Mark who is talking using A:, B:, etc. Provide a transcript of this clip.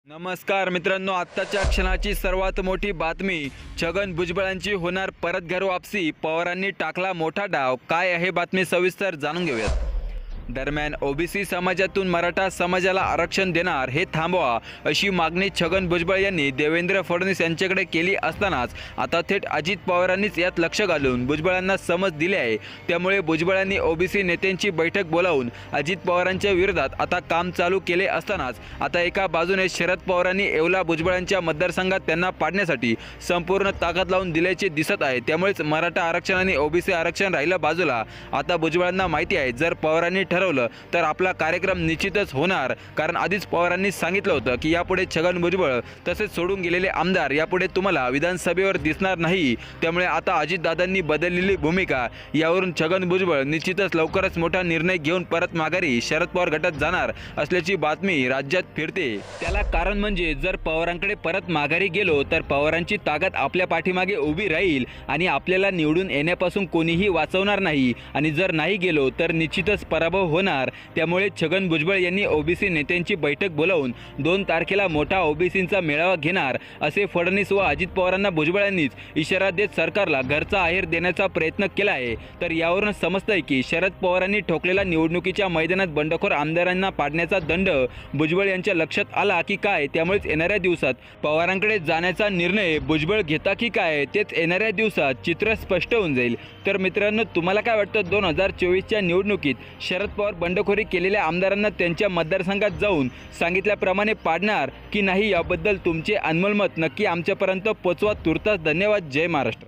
A: नमस्कार मित्रांनो, आत्ताच्या क्षणाची सर्वात मोठी बातमी, छगन भुजबळांची होणार परत घर वापसी, पवारांनी टाकला मोठा डाव. काय आहे बातमी, सविस्तर जाणून घेऊयात. दरम्यान ओबीसी समाजातून मराठा समाजाला आरक्षण देणार हे थांबवा अशी मागणी छगन भुजबळ यांनी देवेंद्र फडणवीस यांच्याकडे केली असतानाच आता थेट अजित पवारांनीच यात लक्ष घालून भुजबळांना समज दिली आहे. त्यामुळे भुजबळांनी ओबीसी नेत्यांची बैठक बोलावून अजित पवारांच्या विरोधात आता काम चालू केले असतानाच आता एका बाजूने शरद पवारांनी येवला भुजबळांच्या मतदारसंघात त्यांना पाडण्यासाठी संपूर्ण ताकद लावून दिल्याचे दिसत आहे. त्यामुळेच मराठा आरक्षण आणि ओबीसी आरक्षण राहिलं बाजूला. आता भुजबळांना माहिती आहे, जर पवारांनी ठरवलं तर आपला कार्यक्रम निश्चितच होणार. कारण आधीच पवारांनी सांगितलं होतं की यापुढे छगन भुजबळ तसेच सोडून गेलेले आमदार यापुढे तुम्हाला विधानसभेवर दिसणार नाही. त्यामुळे आता अजितदादांनी बदललेली भूमिका, यावरून छगन भुजबळ निश्चितच लवकरच मोठा निर्णय घेऊन परत माघारी शरद पवार गटात जाणार असल्याची बातमी राज्यात फिरते. त्याला कारण म्हणजे जर पवारांकडे परत माघारी गेलो तर पवारांची ताकद आपल्या पाठीमागे उभी राहील आणि आपल्याला निवडून येण्यापासून कोणीही वाचवणार नाही. आणि जर नाही गेलो तर निश्चितच पराभव होणार. त्यामुळे छगन भुजबळ यांनी ओबीसी नेत्यांची बैठक बोलावून 2 तारखेला मोठा ओबीसींचा मेळावा घेणार असे फडणवीस व अजित पवारांना भुजबळांनीच इशारा देत सरकारला घरचा आहेर देण्याचा प्रयत्न केला आहे. तर यावरून समजतंय की शरद पवारांनी ठोकलेला निवडणुकीच्या मैदानात बंडखोर आमदारांना पाडण्याचा दंड भुजबळ यांच्या लक्षात आला की काय. त्यामुळेच येणाऱ्या दिवसात पवारांकडे जाण्याचा निर्णय भुजबळ घेता की काय, तेच येणाऱ्या दिवसात चित्र स्पष्ट होऊन जाईल. तर मित्रांनो, तुम्हाला काय वाटतं, 2024च्या निवडणुकीत शरद पवार बंडखोरी केलेल्या आमदारांना त्यांच्या मतदारसंघात जाऊन सांगितल्याप्रमाणे पाडणार की नाही, याबद्दल तुमचे अनमोल मत नक्की आमच्यापर्यंत पोचवा. तुर्तास धन्यवाद. जय महाराष्ट्र.